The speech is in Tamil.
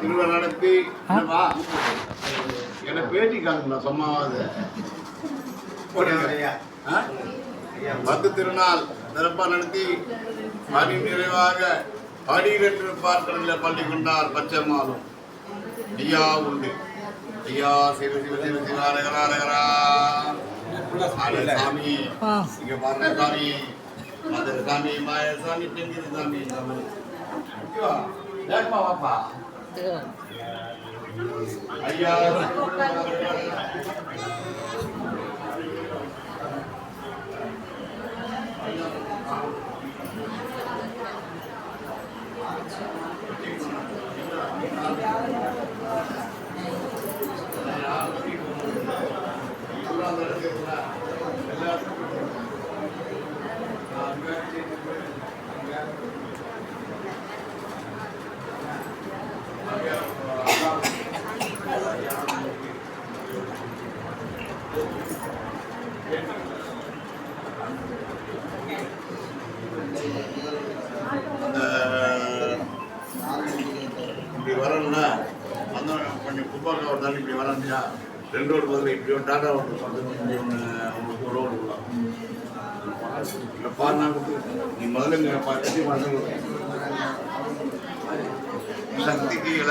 திருவிழா நடத்தி என்ன பேட்டி காணுங்களா சும்மாவது பத்து திருநாள் சிறப்பாக நடத்தி பணி நிறைவாக படியிட்டு பார்க்கடலில் பள்ளி கொண்டார் பச்சைமாலும் ஐயா உண்டு ஐயா சிவ சிவ சிவ சிவாரகரா சாமி இங்க பாருங்க சாமி மதுர சாமி மாய சாமி தெங்கிரி சாமி வாப்பா ஐயா இப்படி வரணும்னா அந்த கொஞ்சம் புதுப்பாக்க ஒரு இப்படி வரணும்னா 2 ரோடு பதில் இப்படி ஒரு டாட்டா ரோடு இப்படி ஒன்று உங்களுக்கு ஒரு ரோடு விடலாம் இல்லை பாருனா நீ முதல்ல சக்திக்கு எல்லாரும்